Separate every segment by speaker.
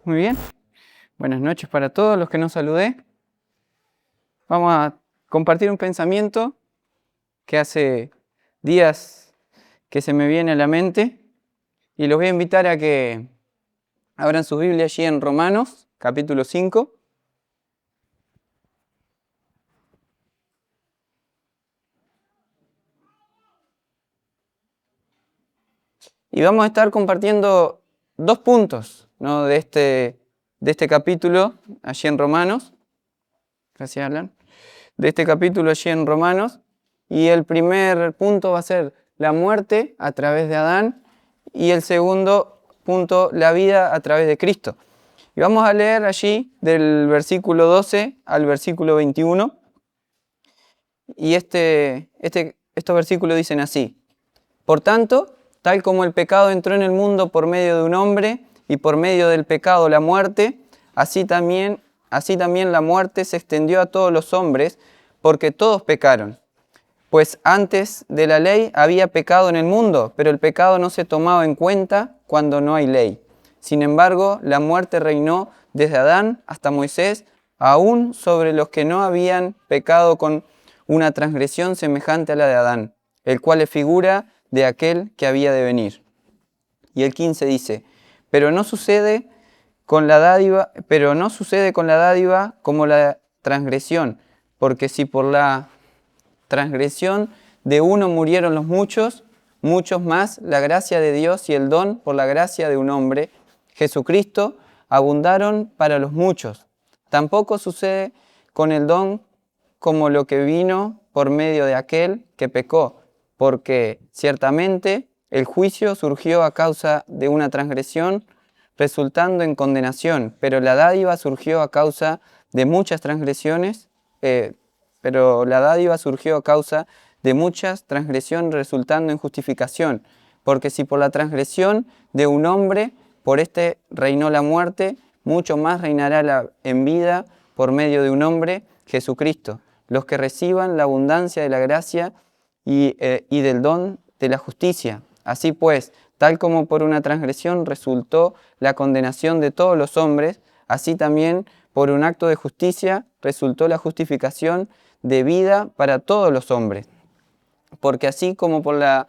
Speaker 1: Muy bien. Buenas noches para todos los que nos saludé. Vamos a compartir un pensamiento que hace días que se me viene a la mente y los voy a invitar a que abran su Biblia allí en Romanos, capítulo 5. Y vamos a estar compartiendo dos puntos, ¿no?, de este capítulo allí en Romanos. Gracias, Alan. De este capítulo allí en Romanos. Y el primer punto va a ser la muerte a través de Adán. Y el segundo punto, la vida a través de Cristo. Y vamos a leer allí del versículo 12 al versículo 21. Y estos versículos dicen así: Por tanto, tal como el pecado entró en el mundo por medio de un hombre, y por medio del pecado la muerte, así también la muerte se extendió a todos los hombres, porque todos pecaron. Pues antes de la ley había pecado en el mundo, pero el pecado no se tomaba en cuenta cuando no hay ley. Sin embargo, la muerte reinó desde Adán hasta Moisés, aún sobre los que no habían pecado con una transgresión semejante a la de Adán, el cual es figura de aquel que había de venir. Y el 15 dice: Pero no sucede con la dádiva como la transgresión, porque si por la transgresión de uno murieron los muchos, muchos más la gracia de Dios y el don por la gracia de un hombre, Jesucristo, abundaron para los muchos. Tampoco sucede con el don como lo que vino por medio de aquel que pecó, porque ciertamente el juicio surgió a causa de una transgresión, resultando en condenación, pero la dádiva surgió a causa de muchas transgresiones, resultando en justificación. Porque si por la transgresión de un hombre, por este reinó la muerte, mucho más reinará en vida por medio de un hombre, Jesucristo, los que reciban la abundancia de la gracia y del don de la justicia. Así pues, tal como por una transgresión resultó la condenación de todos los hombres, así también por un acto de justicia resultó la justificación de vida para todos los hombres. Porque así como por la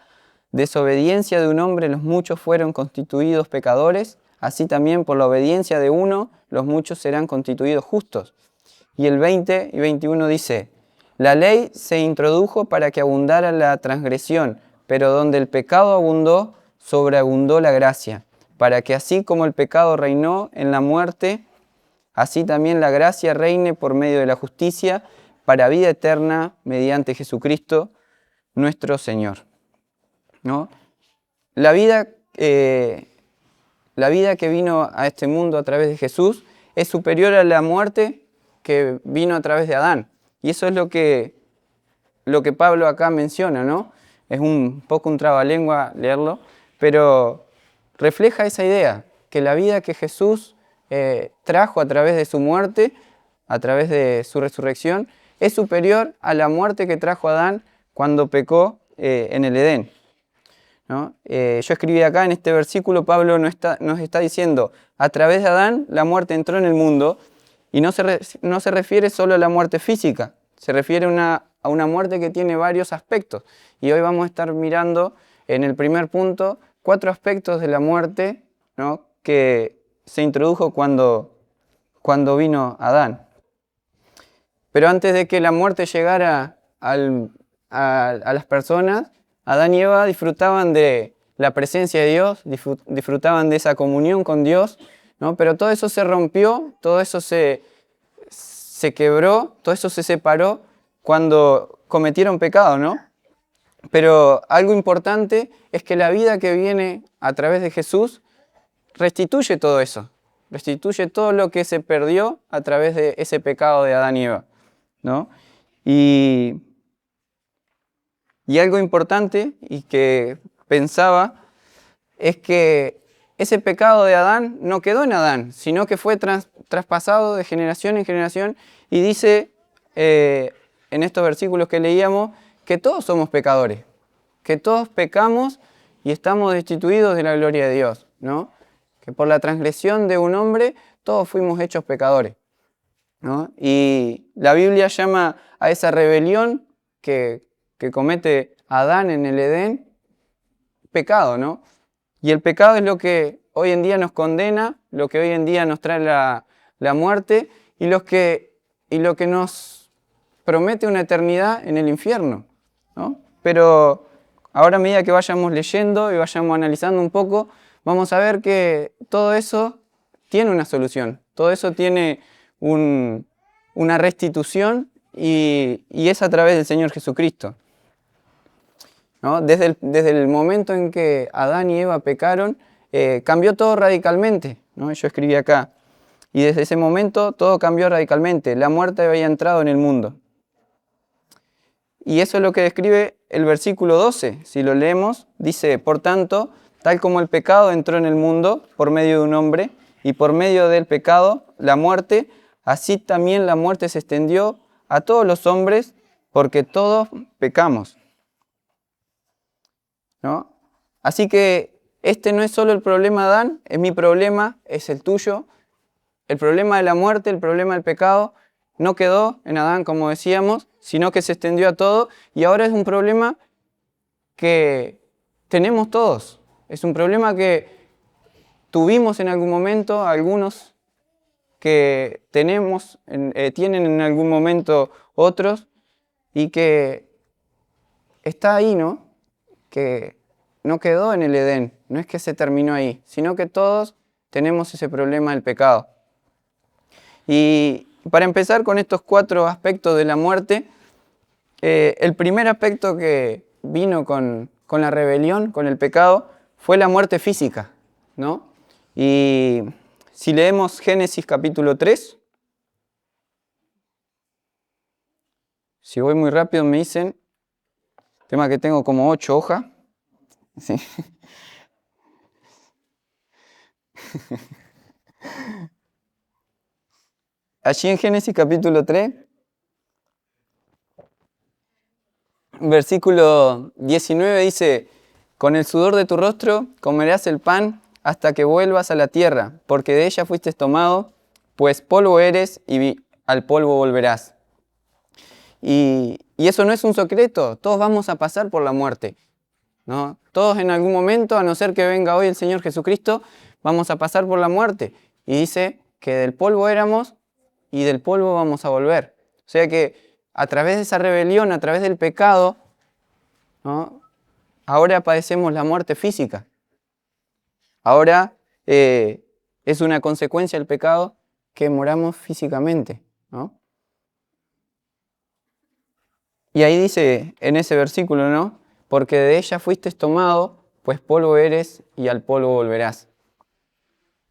Speaker 1: desobediencia de un hombre los muchos fueron constituidos pecadores, así también por la obediencia de uno los muchos serán constituidos justos. Y el 20 y 21 dice: La ley se introdujo para que abundara la transgresión, pero donde el pecado abundó, sobreabundó la gracia, para que así como el pecado reinó en la muerte, así también la gracia reine por medio de la justicia para vida eterna mediante Jesucristo nuestro Señor. ¿No? La vida que vino a este mundo a través de Jesús es superior a la muerte que vino a través de Adán. Y eso es lo que Pablo acá menciona, ¿no? Es un poco un trabalengua leerlo, pero refleja esa idea, que la vida que Jesús trajo a través de su muerte, a través de su resurrección, es superior a la muerte que trajo Adán cuando pecó en el Edén, ¿no? Yo escribí acá en este versículo, Pablo nos está diciendo: a través de Adán la muerte entró en el mundo, y no se refiere solo a la muerte física, se refiere a una muerte que tiene varios aspectos. Y hoy vamos a estar mirando en el primer punto 4 aspectos de la muerte, ¿no?, que se introdujo cuando vino Adán. Pero antes de que la muerte llegara a las personas, Adán y Eva disfrutaban de la presencia de Dios, disfrutaban de esa comunión con Dios, ¿no? Pero todo eso se rompió, todo eso se quebró, todo eso se separó cuando cometieron pecado, ¿no? Pero algo importante es que la vida que viene a través de Jesús restituye todo eso, restituye todo lo que se perdió a través de ese pecado de Adán y Eva, ¿no? Y algo importante y que pensaba es que ese pecado de Adán no quedó en Adán, sino que fue traspasado de generación en generación, y dice en estos versículos que leíamos que todos somos pecadores, que todos pecamos y estamos destituidos de la gloria de Dios, ¿no? Que por la transgresión de un hombre todos fuimos hechos pecadores, ¿no? Y la Biblia llama a esa rebelión que comete Adán en el Edén pecado, ¿no? Y el pecado es lo que hoy en día nos condena, lo que hoy en día nos trae la muerte y lo que nos promete una eternidad en el infierno, ¿no? Pero ahora a medida que vayamos leyendo y vayamos analizando un poco, vamos a ver que todo eso tiene una solución, todo eso tiene una restitución y es a través del Señor Jesucristo, ¿no? Desde el momento en que Adán y Eva pecaron, cambió todo radicalmente, ¿no? Yo escribí acá, y desde ese momento todo cambió radicalmente, la muerte había entrado en el mundo. Y eso es lo que describe el versículo 12, si lo leemos, dice, por tanto, tal como el pecado entró en el mundo por medio de un hombre, y por medio del pecado, la muerte, así también la muerte se extendió a todos los hombres, porque todos pecamos, ¿no? Así que este no es solo el problema de Adán, es mi problema, es el tuyo. El problema de la muerte, el problema del pecado, no quedó en Adán, como decíamos, sino que se extendió a todo y ahora es un problema que tenemos todos. Es un problema que tuvimos en algún momento, algunos que tienen en algún momento otros y que está ahí, ¿no? Que no quedó en el Edén, no es que se terminó ahí, sino que todos tenemos ese problema del pecado. Y para empezar con estos 4 aspectos de la muerte, el primer aspecto que vino con la rebelión, con el pecado, fue la muerte física, ¿no? Y si leemos Génesis capítulo 3, si voy muy rápido me dicen, tema que tengo como 8 hojas, ¿sí? Allí en Génesis capítulo 3, versículo 19 dice, con el sudor de tu rostro comerás el pan hasta que vuelvas a la tierra, porque de ella fuiste tomado, pues polvo eres y al polvo volverás. Y eso no es un secreto, todos vamos a pasar por la muerte, ¿no? Todos en algún momento, a no ser que venga hoy el Señor Jesucristo, vamos a pasar por la muerte. Y dice que del polvo éramos y del polvo vamos a volver. O sea que a través de esa rebelión, a través del pecado, ¿no? Ahora padecemos la muerte física. Ahora es una consecuencia del pecado que moramos físicamente, ¿no? Y ahí dice en ese versículo, ¿no? Porque de ella fuiste tomado, pues polvo eres y al polvo volverás.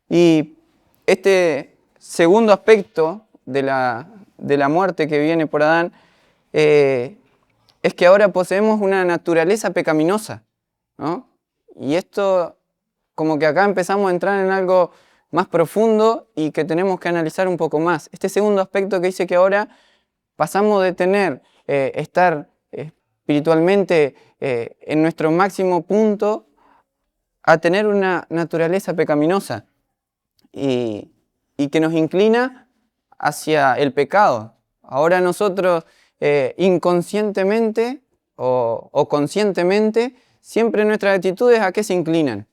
Speaker 1: Y este segundo aspecto de la muerte que viene por Adán es que ahora poseemos una naturaleza pecaminosa, ¿no? Y esto, como que acá empezamos a entrar en algo más profundo y que tenemos que analizar un poco más. Este segundo aspecto que dice que ahora pasamos de estar espiritualmente en nuestro máximo punto a tener una naturaleza pecaminosa y que nos inclina hacia el pecado. Ahora nosotros inconscientemente o conscientemente, siempre nuestras actitudes ¿a qué se inclinan?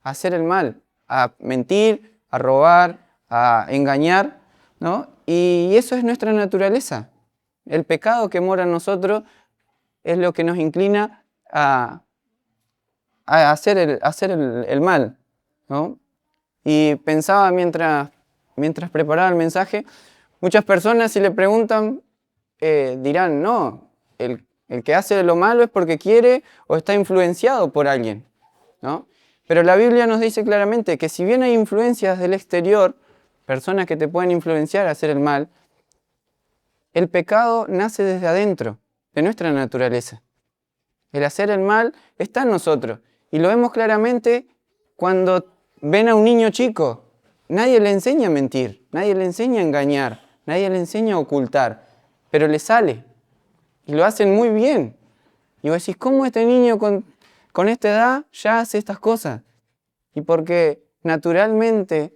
Speaker 1: A hacer el mal, a mentir, a robar, a engañar, ¿no? Y eso es nuestra naturaleza. El pecado que mora en nosotros es lo que nos inclina a hacer el mal, ¿no? Y pensaba mientras preparaba el mensaje, muchas personas si le preguntan dirán, no, el que hace lo malo es porque quiere o está influenciado por alguien, ¿no? Pero la Biblia nos dice claramente que si bien hay influencias del exterior, personas que te pueden influenciar a hacer el mal, el pecado nace desde adentro, de nuestra naturaleza. El hacer el mal está en nosotros. Y lo vemos claramente cuando ven a un niño chico. Nadie le enseña a mentir, nadie le enseña a engañar, nadie le enseña a ocultar, pero le sale. Y lo hacen muy bien. Y vos decís, ¿cómo este niño con esta edad ya hace estas cosas? Y porque naturalmente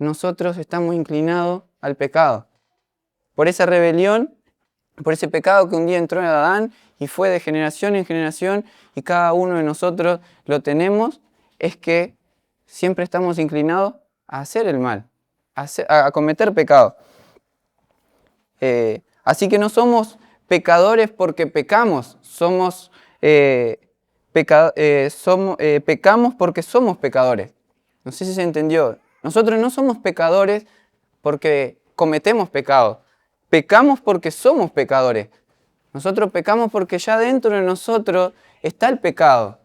Speaker 1: nosotros estamos inclinados al pecado. Por esa rebelión, por ese pecado que un día entró en Adán y fue de generación en generación y cada uno de nosotros lo tenemos, es que siempre estamos inclinados a hacer el mal, a cometer pecado. Así que no somos pecadores porque pecamos, pecamos porque somos pecadores. No sé si se entendió. Nosotros no somos pecadores porque cometemos pecado. Pecamos porque somos pecadores. Nosotros pecamos porque ya dentro de nosotros está el pecado.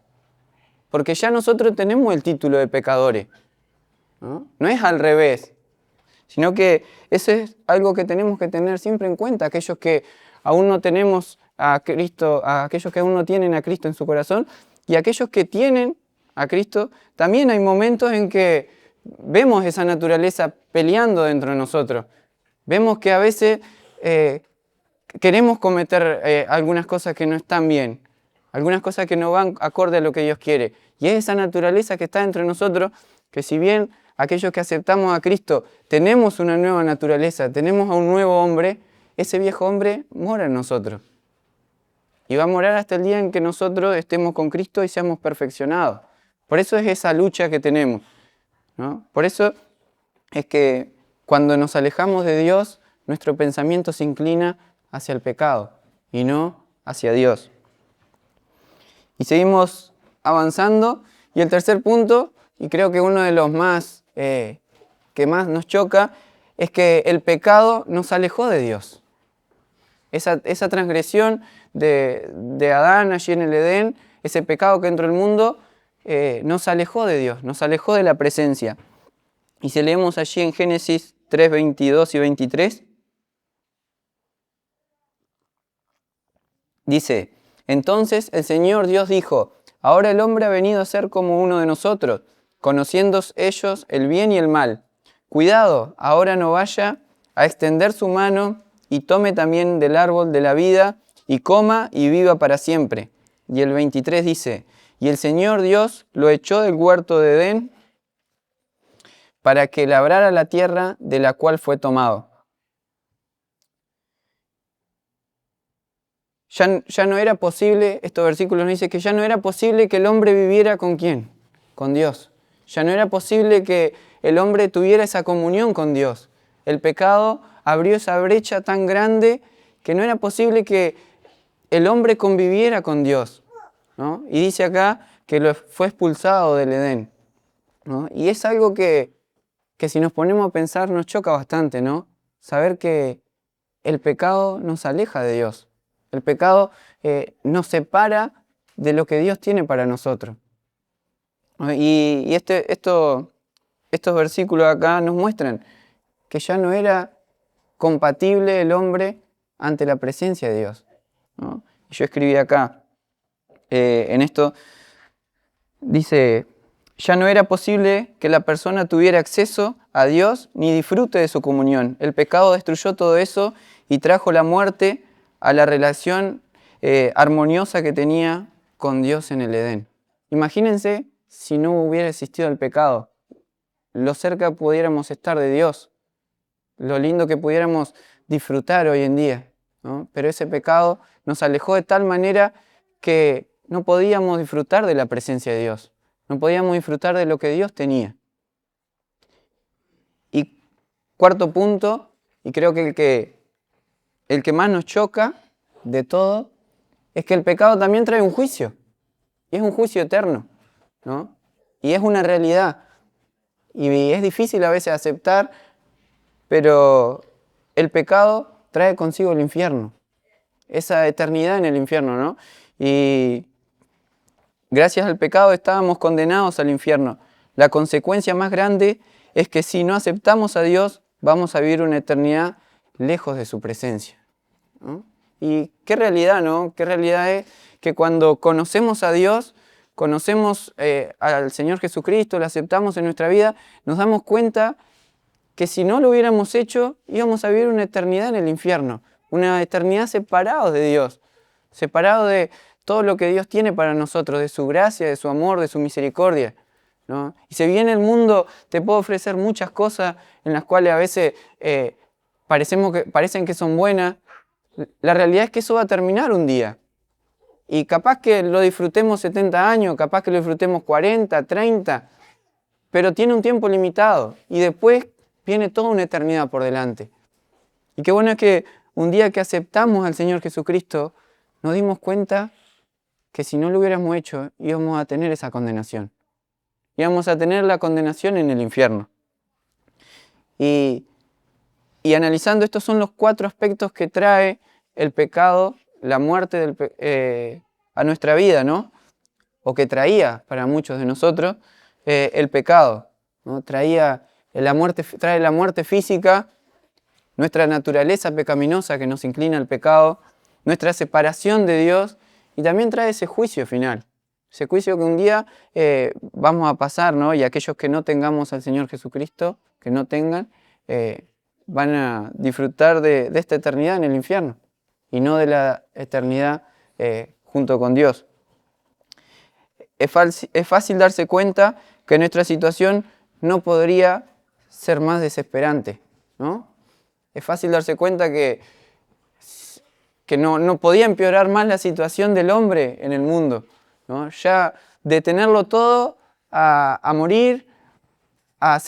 Speaker 1: Porque ya nosotros tenemos el título de pecadores. No es al revés. Sino que eso es algo que tenemos que tener siempre en cuenta. Aquellos que aún no tenemos a Cristo, aquellos que aún no tienen a Cristo en su corazón, y aquellos que tienen a Cristo, también hay momentos en que vemos esa naturaleza peleando dentro de nosotros. Vemos que a veces queremos cometer algunas cosas que no están bien, algunas cosas que no van acorde a lo que Dios quiere. Y es esa naturaleza que está dentro de nosotros, que si bien aquellos que aceptamos a Cristo tenemos una nueva naturaleza, tenemos a un nuevo hombre, ese viejo hombre mora en nosotros. Y va a morar hasta el día en que nosotros estemos con Cristo y seamos perfeccionados. Por eso es esa lucha que tenemos, ¿no? Por eso es que cuando nos alejamos de Dios, nuestro pensamiento se inclina hacia el pecado y no hacia Dios. Y seguimos avanzando. Y el tercer punto, y creo que uno de los más que más nos choca, es que el pecado nos alejó de Dios. Esa transgresión de Adán allí en el Edén, ese pecado que entró al mundo, nos alejó de Dios, nos alejó de la presencia. Y si leemos allí en Génesis 3, 22 y 23, dice: entonces el Señor Dios dijo: ahora el hombre ha venido a ser como uno de nosotros, conociendo ellos el bien y el mal. Cuidado, ahora no vaya a extender su mano y tome también del árbol de la vida y coma y viva para siempre. Y el 23 dice: y el Señor Dios lo echó del huerto de Edén para que labrara la tierra de la cual fue tomado. Ya no era posible, estos versículos nos dicen que ya no era posible que el hombre viviera ¿con quién? Con Dios. Ya no era posible que el hombre tuviera esa comunión con Dios. El pecado abrió esa brecha tan grande que no era posible que el hombre conviviera con Dios, ¿no? Y dice acá que fue expulsado del Edén, ¿no? Y es algo que si nos ponemos a pensar nos choca bastante, ¿no? Saber que el pecado nos aleja de Dios. El pecado nos separa de lo que Dios tiene para nosotros. Y estos versículos acá nos muestran que ya no era compatible el hombre ante la presencia de Dios, ¿no? Y yo escribí acá, en esto, dice: ya no era posible que la persona tuviera acceso a Dios ni disfrute de su comunión. El pecado destruyó todo eso y trajo la muerte a la relación armoniosa que tenía con Dios en el Edén. Imagínense si no hubiera existido el pecado, lo cerca pudiéramos estar de Dios, lo lindo que pudiéramos disfrutar hoy en día, ¿no? Pero ese pecado nos alejó de tal manera que no podíamos disfrutar de la presencia de Dios, no podíamos disfrutar de lo que Dios tenía. Y cuarto punto, y creo que el que más nos choca de todo, es que el pecado también trae un juicio, y es un juicio eterno, ¿no? Y es una realidad, y es difícil a veces aceptar, pero el pecado trae consigo el infierno, esa eternidad en el infierno, ¿no? Y gracias al pecado estábamos condenados al infierno. La consecuencia más grande es que si no aceptamos a Dios, vamos a vivir una eternidad lejos de su presencia, ¿no? Y qué realidad, ¿no? Qué realidad es que cuando conocemos a Dios, conocemos al Señor Jesucristo, lo aceptamos en nuestra vida, nos damos cuenta que si no lo hubiéramos hecho, íbamos a vivir una eternidad en el infierno, una eternidad separados de Dios, separados de todo lo que Dios tiene para nosotros, de su gracia, de su amor, de su misericordia, ¿no? Y si bien el mundo te puede ofrecer muchas cosas en las cuales a veces parecen que son buenas, la realidad es que eso va a terminar un día. Y capaz que lo disfrutemos 70 años, capaz que lo disfrutemos 40, 30, pero tiene un tiempo limitado y después viene toda una eternidad por delante. Y qué bueno es que un día que aceptamos al Señor Jesucristo, nos dimos cuenta que si no lo hubiéramos hecho, íbamos a tener esa condenación. Íbamos a tener la condenación en el infierno. Y analizando, estos son los 4 aspectos que trae el pecado, la muerte a nuestra vida, ¿no? O que traía para muchos de nosotros el pecado, ¿no? Trae la muerte física, nuestra naturaleza pecaminosa que nos inclina al pecado, nuestra separación de Dios, y también trae ese juicio final. Ese juicio que un día vamos a pasar, ¿no? Y aquellos que no tengamos al Señor Jesucristo, que no tengan, van a disfrutar de esta eternidad en el infierno y no de la eternidad junto con Dios. Es fácil darse cuenta que nuestra situación no podría ser más desesperante, ¿no? Es fácil darse cuenta que no podía empeorar más la situación del hombre en el mundo, ¿no? Ya de tenerlo todo a morir, a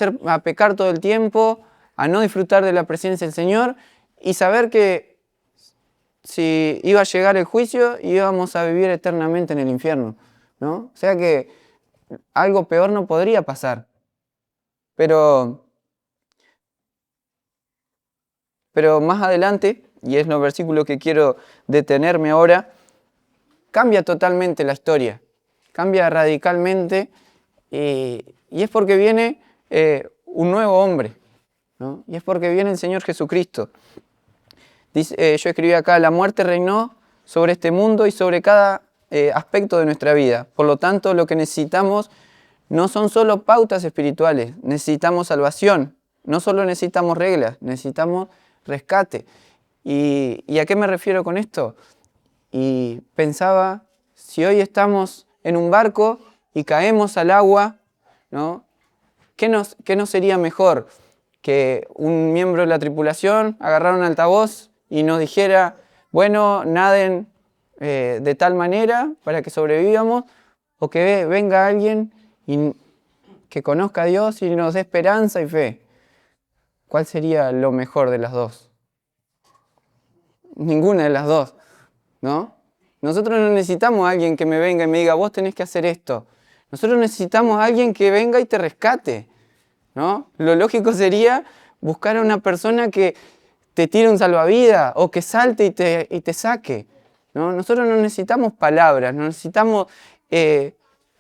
Speaker 1: pecar todo el tiempo, a no disfrutar de la presencia del Señor y saber que si iba a llegar el juicio íbamos a vivir eternamente en el infierno, ¿no? O sea que algo peor no podría pasar. Pero más adelante, y es los versículos que quiero detenerme ahora, cambia totalmente la historia, cambia radicalmente, y es porque viene un nuevo hombre, ¿no? Y es porque viene el Señor Jesucristo. Dice, yo escribí acá, la muerte reinó sobre este mundo y sobre cada aspecto de nuestra vida. Por lo tanto, lo que necesitamos no son solo pautas espirituales, necesitamos salvación. No solo necesitamos reglas, necesitamos rescate. ¿Y a qué me refiero con esto? Y pensaba, si hoy estamos en un barco y caemos al agua, ¿no? ¿Qué nos sería mejor? Que un miembro de la tripulación agarrara un altavoz y nos dijera, bueno, naden de tal manera para que sobrevivamos, o que venga alguien que conozca a Dios y nos dé esperanza y fe. ¿Cuál sería lo mejor de las dos? Ninguna de las dos, ¿no? Nosotros no necesitamos a alguien que me venga y me diga, vos tenés que hacer esto. Nosotros necesitamos a alguien que venga y te rescate, ¿no? Lo lógico sería buscar a una persona que te tire un salvavidas o que salte y te saque, ¿no? Nosotros no necesitamos palabras, no necesitamos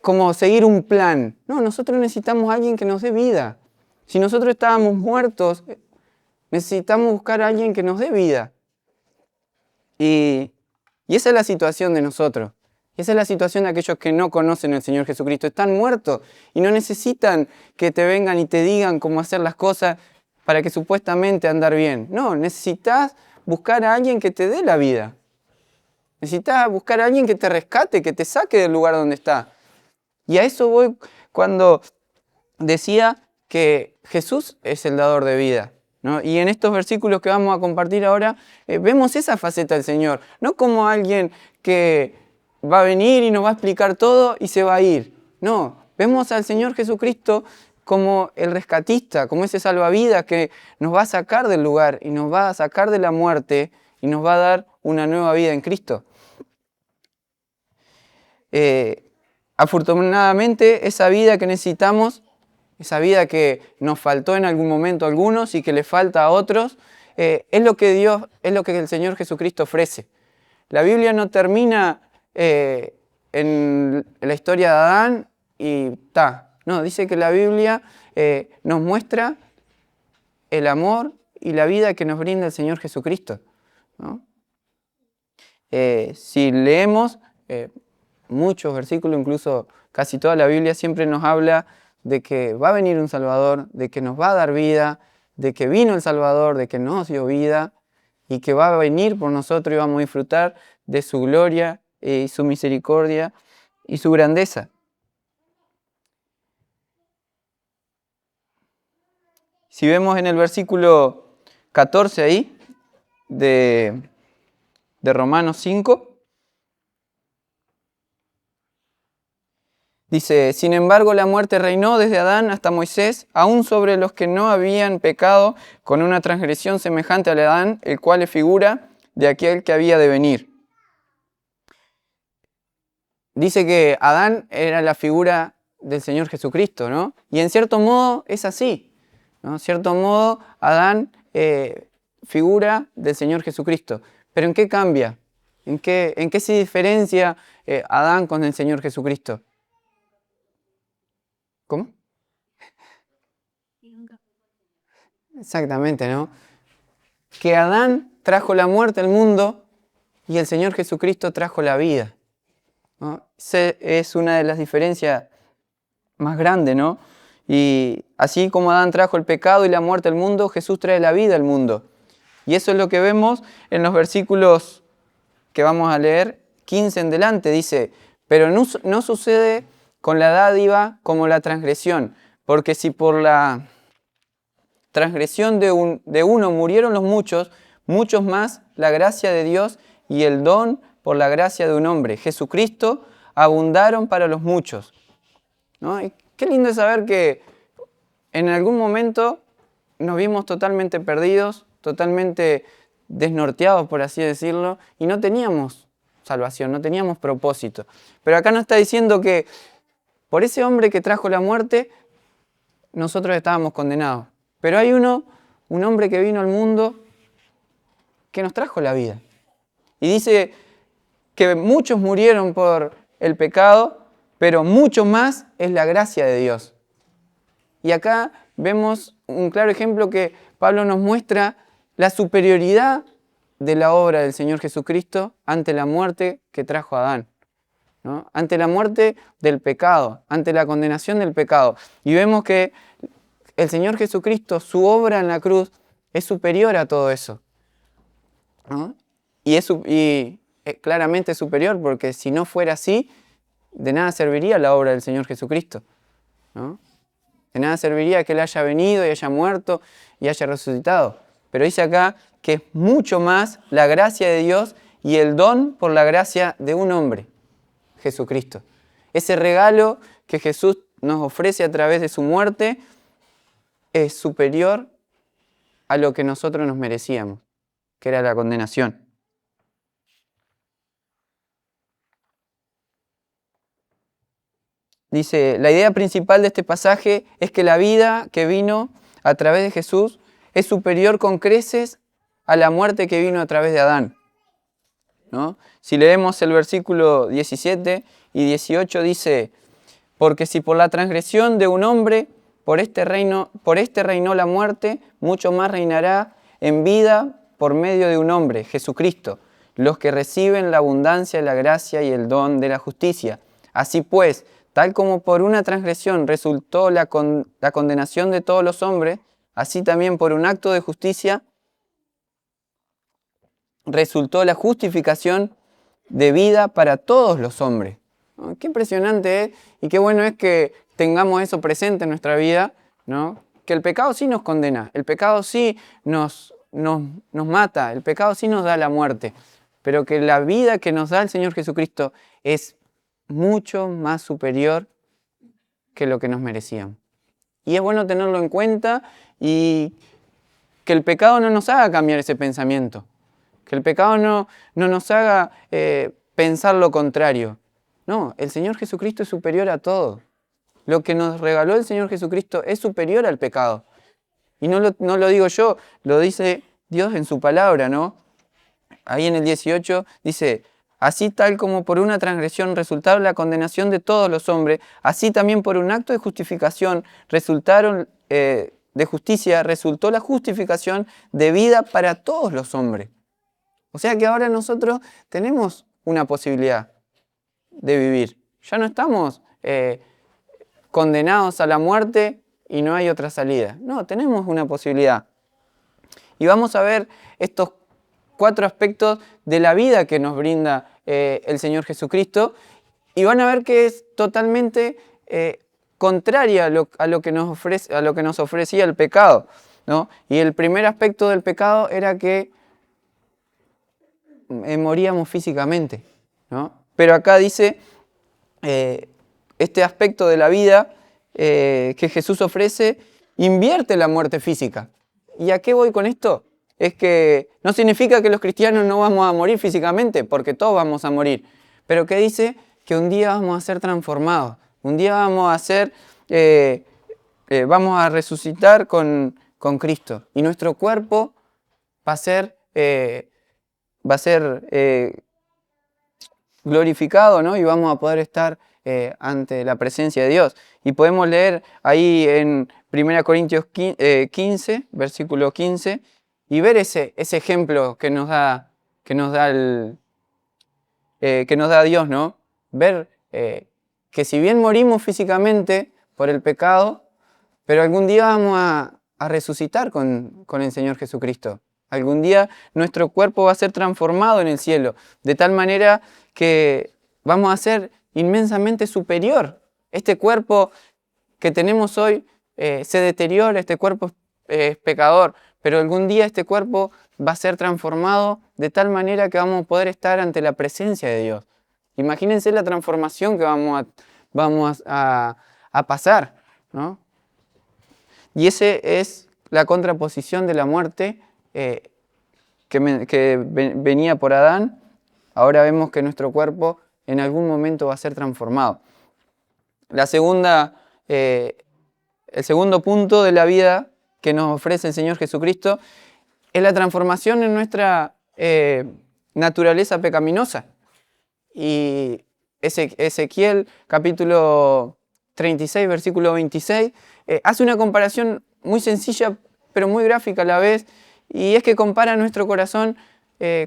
Speaker 1: como seguir un plan. No, nosotros necesitamos a alguien que nos dé vida. Si nosotros estábamos muertos, necesitamos buscar a alguien que nos dé vida. Y esa es la situación de nosotros. Esa es la situación de aquellos que no conocen al Señor Jesucristo. Están muertos y no necesitan que te vengan y te digan cómo hacer las cosas para que supuestamente andar bien. No, necesitas buscar a alguien que te dé la vida. Necesitas buscar a alguien que te rescate, que te saque del lugar donde está. Y a eso voy cuando decía que Jesús es el dador de vida, ¿no? Y en estos versículos que vamos a compartir ahora, vemos esa faceta del Señor. No como alguien que va a venir y nos va a explicar todo y se va a ir. No, vemos al Señor Jesucristo como el rescatista, como ese salvavidas que nos va a sacar del lugar y nos va a sacar de la muerte y nos va a dar una nueva vida en Cristo. Afortunadamente, esa vida que necesitamos, esa vida que nos faltó en algún momento a algunos y que le falta a otros, es lo que el Señor Jesucristo ofrece. La Biblia no termina en la historia de Adán y está. No, dice que la Biblia nos muestra el amor y la vida que nos brinda el Señor Jesucristo, ¿no? Si leemos muchos versículos, incluso casi toda la Biblia siempre nos habla de que va a venir un Salvador, de que nos va a dar vida, de que vino el Salvador, de que nos dio vida y que va a venir por nosotros y vamos a disfrutar de su gloria y su misericordia y su grandeza. Si vemos en el versículo 14 ahí, de Romanos 5, dice, sin embargo la muerte reinó desde Adán hasta Moisés, aún sobre los que no habían pecado con una transgresión semejante a la de Adán, el cual es figura de aquel que había de venir. Dice que Adán era la figura del Señor Jesucristo, ¿no? Y en cierto modo es así, ¿no? En cierto modo Adán figura del Señor Jesucristo. Pero ¿en qué cambia? ¿En qué se diferencia Adán con el Señor Jesucristo? ¿Cómo? Exactamente, ¿no? Que Adán trajo la muerte al mundo y el Señor Jesucristo trajo la vida, ¿no? Esa es una de las diferencias más grandes, ¿no? Y así como Adán trajo el pecado y la muerte al mundo, Jesús trae la vida al mundo. Y eso es lo que vemos en los versículos que vamos a leer, 15 en delante. Dice, pero no sucede con la dádiva como la transgresión, porque si por la transgresión de uno murieron los muchos, muchos más la gracia de Dios y el don por la gracia de un hombre, Jesucristo, abundaron para los muchos, ¿no? Y qué lindo es saber que en algún momento nos vimos totalmente perdidos, totalmente desnorteados, por así decirlo, y no teníamos salvación, no teníamos propósito. Pero acá nos está diciendo que por ese hombre que trajo la muerte, nosotros estábamos condenados. Pero hay un hombre que vino al mundo que nos trajo la vida. Y dice que muchos murieron por el pecado, pero mucho más es la gracia de Dios. Y acá vemos un claro ejemplo que Pablo nos muestra la superioridad de la obra del Señor Jesucristo ante la muerte que trajo Adán, ¿no? Ante la muerte del pecado, ante la condenación del pecado. Y vemos que el Señor Jesucristo, su obra en la cruz, es superior a todo eso, ¿no? Y es claramente superior, porque si no fuera así, de nada serviría la obra del Señor Jesucristo, ¿no? De nada serviría que Él haya venido y haya muerto y haya resucitado. Pero dice acá que es mucho más la gracia de Dios y el don por la gracia de un hombre, Jesucristo. Ese regalo que Jesús nos ofrece a través de su muerte es superior a lo que nosotros nos merecíamos, que era la condenación. Dice, la idea principal de este pasaje es que la vida que vino a través de Jesús es superior con creces a la muerte que vino a través de Adán, ¿no? Si leemos el versículo 17 y 18 dice, porque si por la transgresión de un hombre por este reinó la muerte, mucho más reinará en vida por medio de un hombre, Jesucristo, los que reciben la abundancia de la gracia y el don de la justicia. Así pues, tal como por una transgresión resultó la condenación de todos los hombres, así también por un acto de justicia resultó la justificación de vida para todos los hombres. ¿No? Qué impresionante es y qué bueno es que tengamos eso presente en nuestra vida, ¿no? Que el pecado sí nos condena, el pecado sí nos mata, el pecado sí nos da la muerte, pero que la vida que nos da el Señor Jesucristo es mucho más superior que lo que nos merecíamos. Y es bueno tenerlo en cuenta y que el pecado no nos haga cambiar ese pensamiento, que el pecado no nos haga pensar lo contrario. No, el Señor Jesucristo es superior a todo. Lo que nos regaló el Señor Jesucristo es superior al pecado. Y no lo digo yo, lo dice Dios en su palabra, ¿no? Ahí en el 18 dice, así tal como por una transgresión resultaron la condenación de todos los hombres, así también por un acto de justificación de justicia resultó la justificación de vida para todos los hombres. O sea que ahora nosotros tenemos una posibilidad de vivir. Ya no estamos condenados a la muerte y no hay otra salida. No, tenemos una posibilidad. Y vamos a ver estos 4 aspectos de la vida que nos brinda el Señor Jesucristo y van a ver que es totalmente contraria a lo que nos ofrecía el pecado, ¿no? Y el primer aspecto del pecado era que moríamos físicamente, ¿no? Pero acá dice este aspecto de la vida que Jesús ofrece invierte la muerte física. ¿Y a qué voy con esto? Es que no significa que los cristianos no vamos a morir físicamente, porque todos vamos a morir. Pero que dice que un día vamos a ser transformados, un día vamos a resucitar con Cristo. Y nuestro cuerpo va a ser glorificado, ¿no? Y vamos a poder estar ante la presencia de Dios. Y podemos leer ahí en 1 Corintios 15, versículo 15, y ver ese ejemplo que nos da Dios, ¿no? Ver que si bien morimos físicamente por el pecado, pero algún día vamos a resucitar con el Señor Jesucristo. Algún día nuestro cuerpo va a ser transformado en el cielo, de tal manera que vamos a ser inmensamente superior. Este cuerpo que tenemos hoy se deteriora, este cuerpo es pecador, pero algún día este cuerpo va a ser transformado de tal manera que vamos a poder estar ante la presencia de Dios. Imagínense la transformación que vamos a pasar, ¿no? Y ese es la contraposición de la muerte que venía por Adán. Ahora vemos que nuestro cuerpo en algún momento va a ser transformado. El segundo punto de la vida que nos ofrece el Señor Jesucristo es la transformación en nuestra naturaleza pecaminosa. Y Ezequiel capítulo 36, versículo 26, hace una comparación muy sencilla, pero muy gráfica a la vez, y es que compara nuestro corazón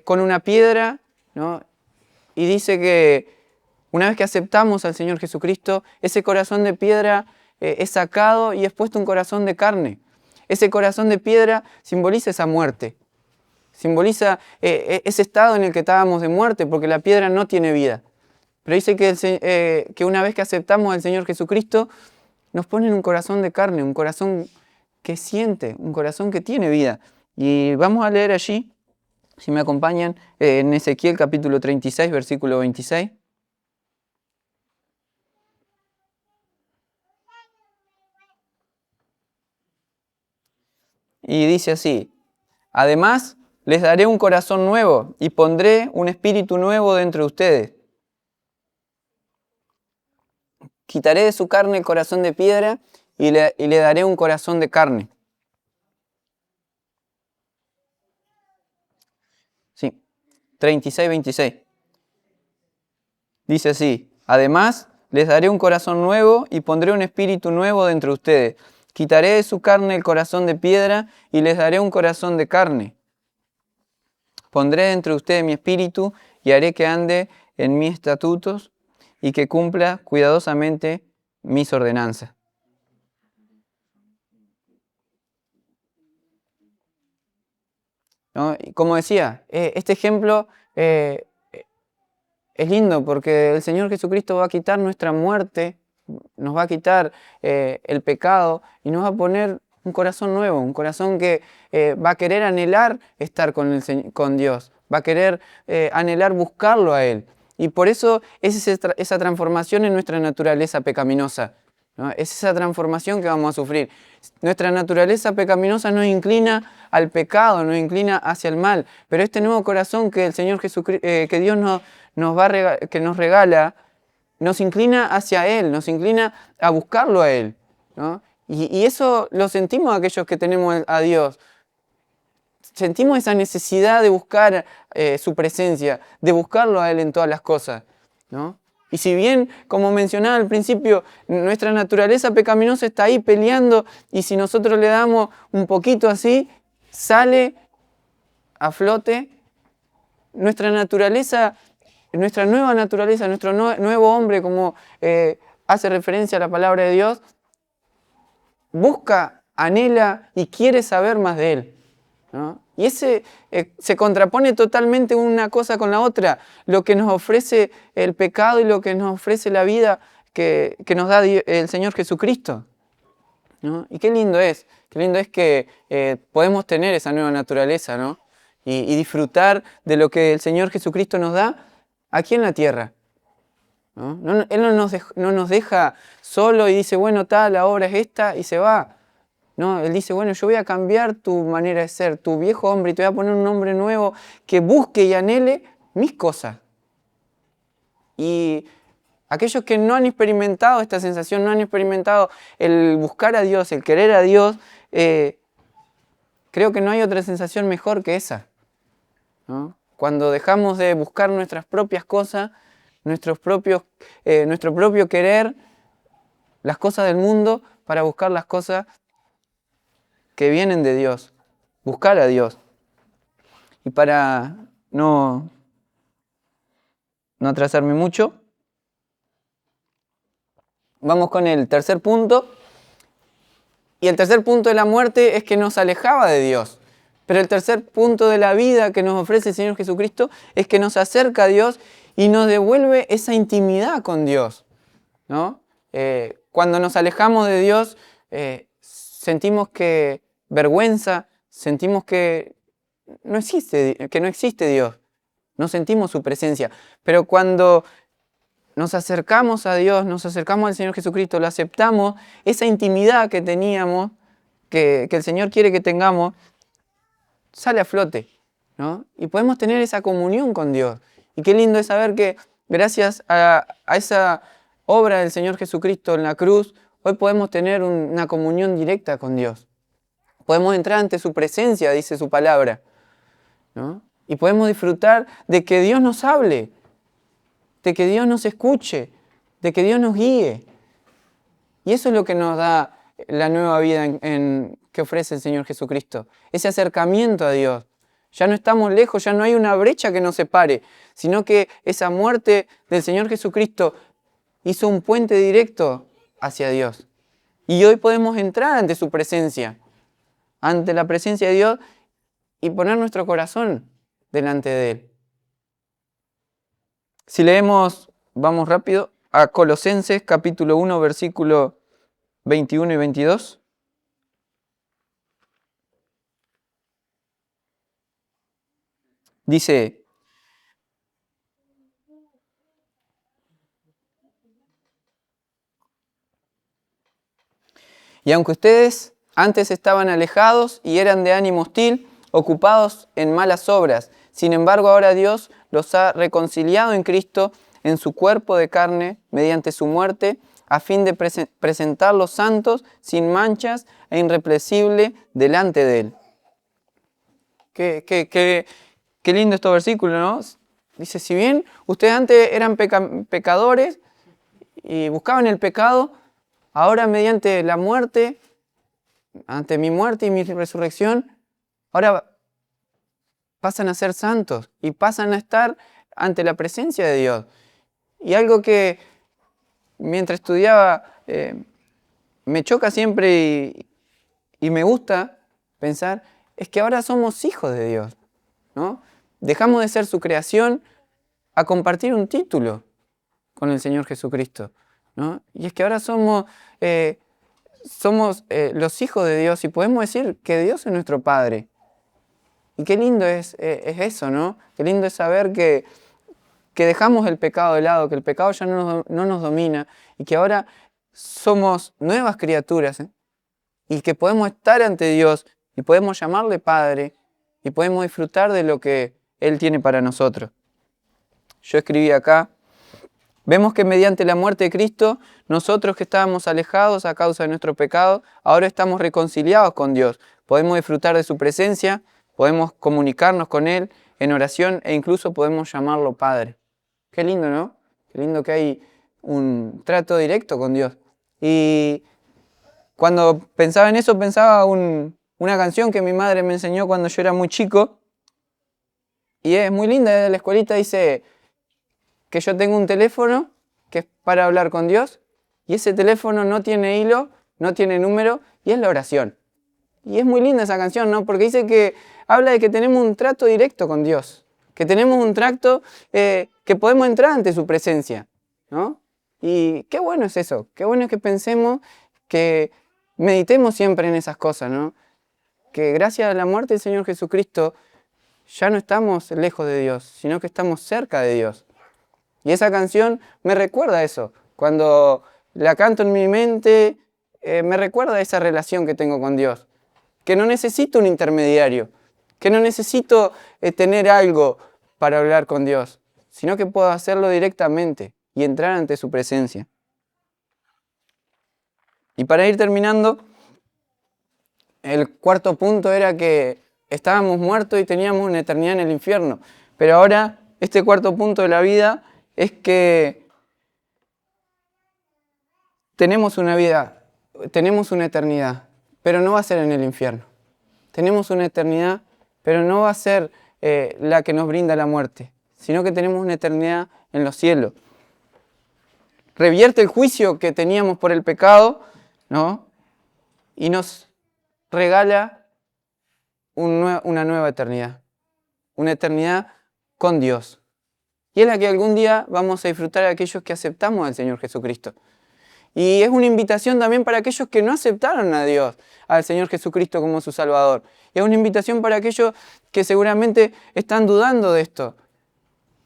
Speaker 1: con una piedra, ¿no? Y dice que una vez que aceptamos al Señor Jesucristo, ese corazón de piedra es sacado y es puesto un corazón de carne. Ese corazón de piedra simboliza esa muerte, simboliza ese estado en el que estábamos de muerte, porque la piedra no tiene vida. Pero dice que una vez que aceptamos al Señor Jesucristo, nos ponen un corazón de carne, un corazón que siente, un corazón que tiene vida. Y vamos a leer allí, si me acompañan, en Ezequiel capítulo 36, versículo 26. Y dice así: además, les daré un corazón nuevo y pondré un espíritu nuevo dentro de ustedes. Quitaré de su carne el corazón de piedra y le daré un corazón de carne. Sí, 36, 26. Dice así: además, les daré un corazón nuevo y pondré un espíritu nuevo dentro de ustedes. Quitaré de su carne el corazón de piedra y les daré un corazón de carne. Pondré dentro de ustedes mi espíritu y haré que ande en mis estatutos y que cumpla cuidadosamente mis ordenanzas. ¿No? Y como decía, este ejemplo es lindo porque el Señor Jesucristo va a quitar nuestra muerte, nos va a quitar el pecado y nos va a poner un corazón nuevo, un corazón que va a querer anhelar estar con Dios, va a querer anhelar buscarlo a Él. Y por eso es esa transformación en nuestra naturaleza pecaminosa, ¿no? Es esa transformación que vamos a sufrir. Nuestra naturaleza pecaminosa nos inclina al pecado, nos inclina hacia el mal, pero este nuevo corazón que el Señor Jesucristo, que Dios que nos regala, nos inclina hacia Él, nos inclina a buscarlo a Él, ¿no? Y eso lo sentimos aquellos que tenemos a Dios. Sentimos esa necesidad de buscar su presencia, de buscarlo a Él en todas las cosas, ¿no? Y si bien, como mencionaba al principio, nuestra naturaleza pecaminosa está ahí peleando, y si nosotros le damos un poquito así, sale a flote nuestra naturaleza, nuestra nueva naturaleza, nuestro nuevo hombre, como hace referencia a la palabra de Dios, busca, anhela y quiere saber más de Él, ¿no? Y ese se contrapone totalmente una cosa con la otra. Lo que nos ofrece el pecado y lo que nos ofrece la vida que nos da el Señor Jesucristo, ¿no? Y qué lindo es que podemos tener esa nueva naturaleza, ¿no? Y disfrutar de lo que el Señor Jesucristo nos da aquí en la tierra, ¿no? Él no nos deja solo y dice, bueno, tal, la obra es esta y se va. No, Él dice, bueno, yo voy a cambiar tu manera de ser, tu viejo hombre, y te voy a poner un hombre nuevo que busque y anhele mis cosas. Y aquellos que no han experimentado esta sensación, no han experimentado el buscar a Dios, el querer a Dios, creo que no hay otra sensación mejor que esa, ¿no? Cuando dejamos de buscar nuestras propias cosas, nuestro propio querer, las cosas del mundo, para buscar las cosas que vienen de Dios, buscar a Dios. Y para no atrasarme mucho, vamos con el tercer punto. Y el tercer punto de la muerte es que nos alejaba de Dios. Pero el tercer punto de la vida que nos ofrece el Señor Jesucristo es que nos acerca a Dios y nos devuelve esa intimidad con Dios, ¿no? Cuando nos alejamos de Dios, sentimos vergüenza, sentimos que no existe Dios, no sentimos su presencia. Pero cuando nos acercamos a Dios, nos acercamos al Señor Jesucristo, lo aceptamos, esa intimidad que teníamos, que el Señor quiere que tengamos, sale a flote, ¿no? Y podemos tener esa comunión con Dios. Y qué lindo es saber que gracias a esa obra del Señor Jesucristo en la cruz, hoy podemos tener una comunión directa con Dios. Podemos entrar ante su presencia, dice su palabra, ¿no? Y podemos disfrutar de que Dios nos hable, de que Dios nos escuche, de que Dios nos guíe. Y eso es lo que nos da la nueva vida que ofrece el Señor Jesucristo. Ese acercamiento a Dios. Ya no estamos lejos, ya no hay una brecha que nos separe, sino que esa muerte del Señor Jesucristo hizo un puente directo hacia Dios. Y hoy podemos entrar ante su presencia, ante la presencia de Dios, y poner nuestro corazón delante de Él. Si leemos, vamos rápido, a Colosenses capítulo 1, versículo 21 y 22. Dice, y aunque ustedes antes estaban alejados y eran de ánimo hostil, ocupados en malas obras, sin embargo ahora Dios los ha reconciliado en Cristo en su cuerpo de carne mediante su muerte, a fin de presentarlos santos, sin manchas e irreprensibles delante de Él. Qué lindo este versículo, ¿no? Dice, si bien ustedes antes eran pecadores y buscaban el pecado, ahora mediante la muerte, ante mi muerte y mi resurrección, ahora pasan a ser santos y pasan a estar ante la presencia de Dios. Y algo que mientras estudiaba me choca siempre y me gusta pensar, es que ahora somos hijos de Dios, ¿no? Dejamos de ser su creación a compartir un título con el Señor Jesucristo, ¿no? Y es que ahora somos los hijos de Dios y podemos decir que Dios es nuestro Padre. Y qué lindo es eso, ¿no? Qué lindo es saber que dejamos el pecado de lado, que el pecado ya no nos domina y que ahora somos nuevas criaturas, ¿eh? Y que podemos estar ante Dios y podemos llamarle Padre y podemos disfrutar de lo que Él tiene para nosotros. Yo escribí acá, vemos que mediante la muerte de Cristo, nosotros que estábamos alejados a causa de nuestro pecado, ahora estamos reconciliados con Dios. Podemos disfrutar de su presencia, podemos comunicarnos con Él en oración e incluso podemos llamarlo Padre. Qué lindo, ¿no? Qué lindo que hay un trato directo con Dios. Y cuando pensaba en eso, pensaba una canción que mi madre me enseñó cuando yo era muy chico. Y es muy linda, de la escuelita dice que yo tengo un teléfono que es para hablar con Dios. Y ese teléfono no tiene hilo, no tiene número, y es la oración. Y es muy linda esa canción, ¿no? Porque dice que habla de que tenemos un trato directo con Dios. Que tenemos un trato que podemos entrar ante su presencia, ¿no? Y qué bueno es eso, qué bueno es que pensemos, que meditemos siempre en esas cosas, ¿no? Que gracias a la muerte del Señor Jesucristo ya no estamos lejos de Dios, sino que estamos cerca de Dios. Y esa canción me recuerda a eso. Cuando la canto en mi mente, me recuerda a esa relación que tengo con Dios. Que no necesito un intermediario, que no necesito tener algo para hablar con Dios, sino que puedo hacerlo directamente y entrar ante su presencia. Y para ir terminando, el cuarto punto era que estábamos muertos y teníamos una eternidad en el infierno. Pero ahora, este cuarto punto de la vida es que tenemos una vida, tenemos una eternidad, pero no va a ser en el infierno. Tenemos una eternidad, pero no va a ser la que nos brinda la muerte, sino que tenemos una eternidad en los cielos. Revierte el juicio que teníamos por el pecado, ¿no? Y nos regala una nueva eternidad. Una eternidad con Dios. Y es la que algún día vamos a disfrutar a aquellos que aceptamos al Señor Jesucristo. Y es una invitación también para aquellos que no aceptaron a Dios, al Señor Jesucristo como su Salvador. Y es una invitación para aquellos que seguramente están dudando de esto.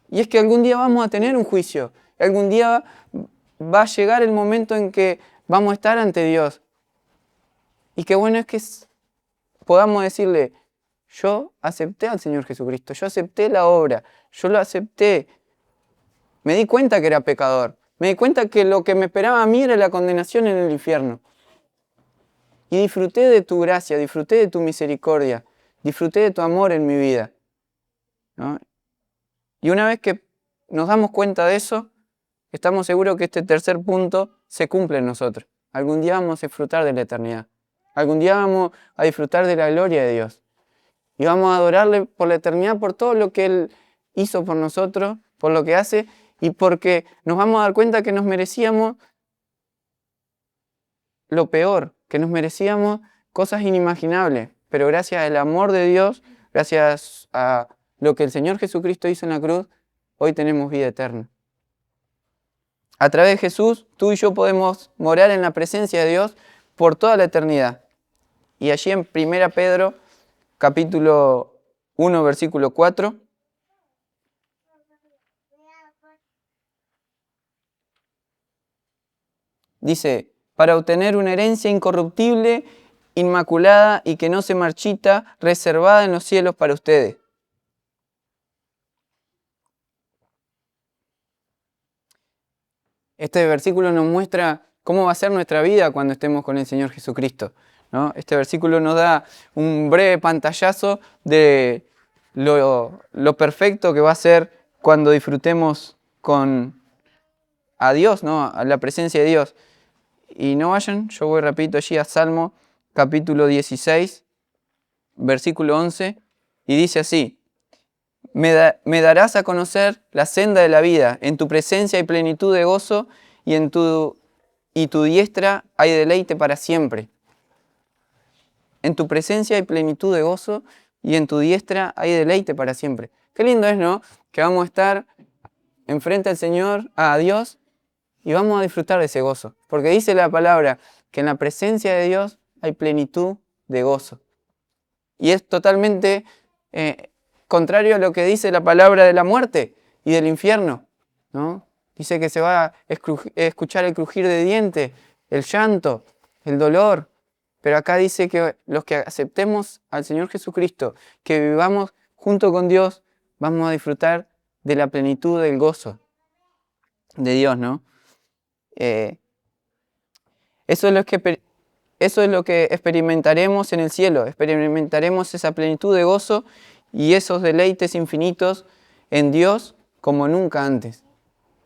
Speaker 1: Y es que algún día vamos a tener un juicio. Algún día va a llegar el momento en que vamos a estar ante Dios. Y qué bueno es que podamos decirle, yo acepté al Señor Jesucristo, yo acepté la obra, yo lo acepté. Me di cuenta que era pecador. Me di cuenta que lo que me esperaba a mí era la condenación en el infierno. Y disfruté de tu gracia, disfruté de tu misericordia, disfruté de tu amor en mi vida, ¿no? Y una vez que nos damos cuenta de eso, estamos seguros que este tercer punto se cumple en nosotros. Algún día vamos a disfrutar de la eternidad. Algún día vamos a disfrutar de la gloria de Dios. Y vamos a adorarle por la eternidad, por todo lo que Él hizo por nosotros, por lo que hace, y porque nos vamos a dar cuenta que nos merecíamos lo peor, que nos merecíamos cosas inimaginables. Pero gracias al amor de Dios, gracias a lo que el Señor Jesucristo hizo en la cruz, hoy tenemos vida eterna. A través de Jesús, tú y yo podemos morar en la presencia de Dios por toda la eternidad. Y allí en 1 Pedro, capítulo 1, versículo 4, dice, para obtener una herencia incorruptible, inmaculada y que no se marchita, reservada en los cielos para ustedes. Este versículo nos muestra cómo va a ser nuestra vida cuando estemos con el Señor Jesucristo, ¿no? Este versículo nos da un breve pantallazo de lo perfecto que va a ser cuando disfrutemos a Dios, ¿no? A la presencia de Dios. Y no vayan, yo voy rapidito allí a Salmo capítulo 16, versículo 11, y dice así, me darás a conocer la senda de la vida, en tu presencia hay plenitud de gozo, y tu diestra hay deleite para siempre. En tu presencia hay plenitud de gozo, y en tu diestra hay deleite para siempre. Qué lindo es, ¿no? Que vamos a estar enfrente al Señor, a Dios, y vamos a disfrutar de ese gozo. Porque dice la palabra que en la presencia de Dios hay plenitud de gozo. Y es totalmente contrario a lo que dice la palabra de la muerte y del infierno, ¿no? Dice que se va a escuchar el crujir de dientes, el llanto, el dolor. Pero acá dice que los que aceptemos al Señor Jesucristo, que vivamos junto con Dios, vamos a disfrutar de la plenitud del gozo de Dios, ¿no? Eso es lo que experimentaremos en el cielo. Experimentaremos esa plenitud de gozo y esos deleites infinitos en Dios como nunca antes.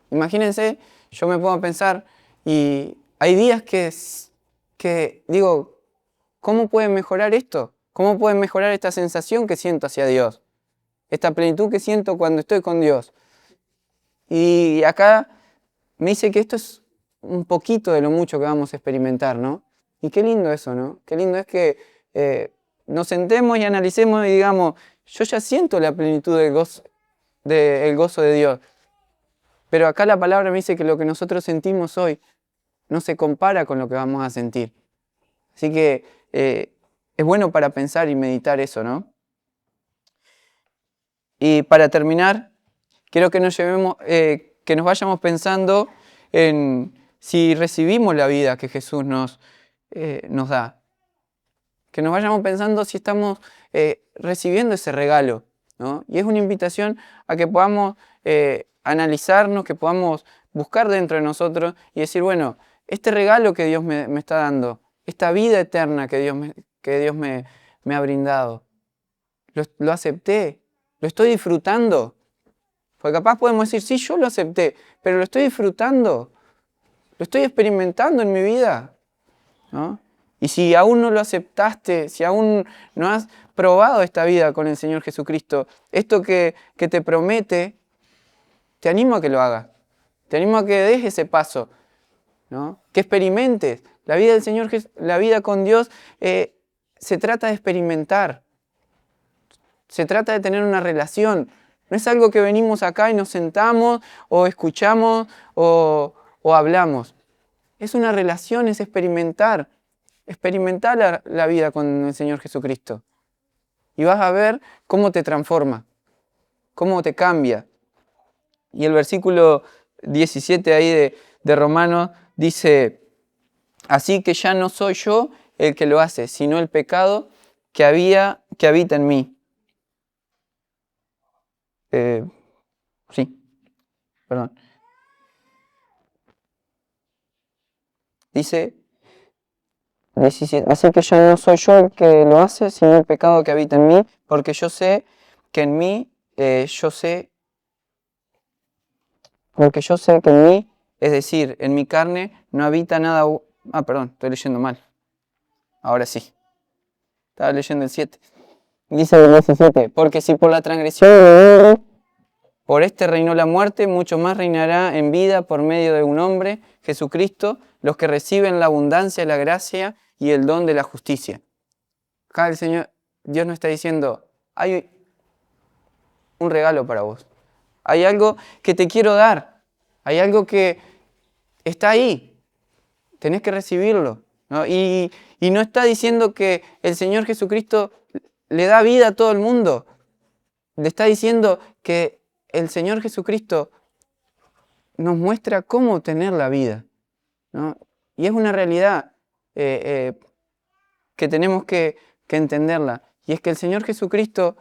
Speaker 1: Imagínense, yo me pongo a pensar y hay días que digo, ¿cómo puede mejorar esto? ¿Cómo puede mejorar esta sensación que siento hacia Dios? Esta plenitud que siento cuando estoy con Dios. Y acá me dice que esto es un poquito de lo mucho que vamos a experimentar, ¿no? Y qué lindo eso, ¿no? Qué lindo es que nos sentemos y analicemos y digamos, yo ya siento la plenitud del gozo de Dios. Pero acá la palabra me dice que lo que nosotros sentimos hoy no se compara con lo que vamos a sentir. Así que es bueno para pensar y meditar eso, ¿no? Y para terminar, quiero que que nos vayamos pensando en si recibimos la vida que Jesús nos da. Que nos vayamos pensando si estamos recibiendo ese regalo, ¿no? Y es una invitación a que podamos analizarnos, que podamos buscar dentro de nosotros y decir, bueno, este regalo que Dios me está dando, esta vida eterna que Dios me ha brindado, lo acepté, lo estoy disfrutando. Porque capaz podemos decir, sí, yo lo acepté, pero lo estoy disfrutando, lo estoy experimentando en mi vida, ¿no? Y si aún no lo aceptaste, si aún no has probado esta vida con el Señor Jesucristo, esto que te promete, te animo a que lo hagas. Te animo a que des ese paso, ¿no? Que experimentes. La vida del Señor, la vida con Dios, se trata de experimentar. Se trata de tener una relación. No es algo que venimos acá y nos sentamos o escuchamos o hablamos. Es una relación, es experimentar. Experimentar la vida con el Señor Jesucristo. Y vas a ver cómo te transforma, cómo te cambia. Y el versículo 17 ahí de Romanos dice, así que ya no soy yo el que lo hace, sino el pecado que habita en mí. Sí, perdón. Dice 17, así que ya no soy yo el que lo hace, sino el pecado que habita en mí, porque yo sé que en mí, porque yo sé que en mí, es decir, en mi carne, no habita nada. Perdón, estoy leyendo mal. Ahora sí. Estaba leyendo el 7. Dice el 17, porque si por la transgresión del hombre, por este reinó la muerte, mucho más reinará en vida por medio de un hombre, Jesucristo, los que reciben la abundancia de la gracia y el don de la justicia. Acá el Señor, Dios nos está diciendo, hay un regalo para vos. Hay algo que te quiero dar. Hay algo que está ahí. Tenés que recibirlo, ¿no? Y no está diciendo que el Señor Jesucristo le da vida a todo el mundo. Le está diciendo que el Señor Jesucristo nos muestra cómo tener la vida, ¿no? Y es una realidad que tenemos que entenderla. Y es que el Señor Jesucristo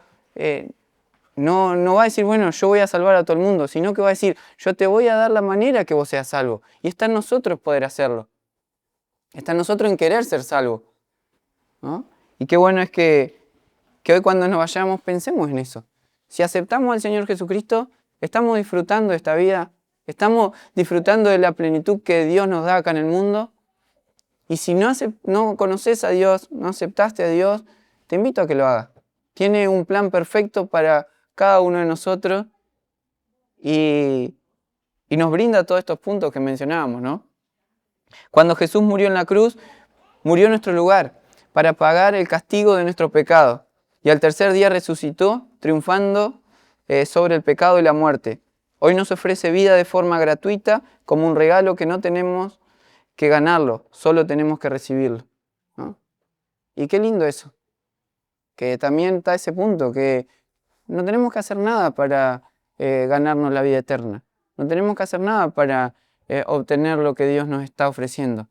Speaker 1: no va a decir, bueno, yo voy a salvar a todo el mundo, sino que va a decir, yo te voy a dar la manera que vos seas salvo. Y está en nosotros poder hacerlo. Está en nosotros en querer ser salvo, ¿no? Y qué bueno es que hoy cuando nos vayamos pensemos en eso. Si aceptamos al Señor Jesucristo, estamos disfrutando de esta vida, estamos disfrutando de la plenitud que Dios nos da acá en el mundo. Y si no conoces a Dios, no aceptaste a Dios, te invito a que lo hagas. Tiene un plan perfecto para cada uno de nosotros y nos brinda todos estos puntos que mencionábamos, ¿no? Cuando Jesús murió en la cruz, murió en nuestro lugar para pagar el castigo de nuestro pecado. Y al tercer día resucitó, triunfando sobre el pecado y la muerte. Hoy nos ofrece vida de forma gratuita, como un regalo que no tenemos que ganarlo, solo tenemos que recibirlo, ¿no? Y qué lindo eso, que también está ese punto, que no tenemos que hacer nada para ganarnos la vida eterna. No tenemos que hacer nada para obtener lo que Dios nos está ofreciendo.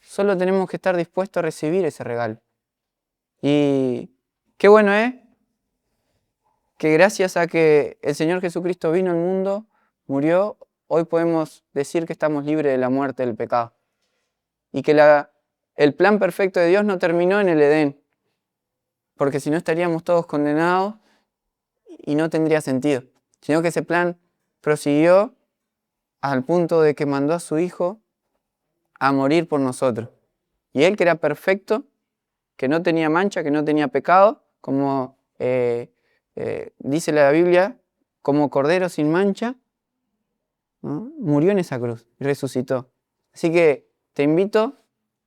Speaker 1: Solo tenemos que estar dispuestos a recibir ese regalo. Y qué bueno es que gracias a que el Señor Jesucristo vino al mundo, murió, hoy podemos decir que estamos libres de la muerte del pecado. Y que el plan perfecto de Dios no terminó en el Edén, porque si no estaríamos todos condenados y no tendría sentido, sino que ese plan prosiguió al punto de que mandó a su Hijo a morir por nosotros. Y Él, que era perfecto, que no tenía mancha, que no tenía pecado, como dice la Biblia, como cordero sin mancha, ¿no? Murió en esa cruz y resucitó. Así que te invito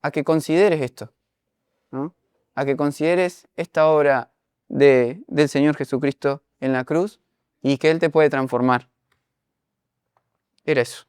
Speaker 1: a que consideres esto, ¿no? A que consideres esta obra del Señor Jesucristo en la cruz y que Él te puede transformar. Era eso.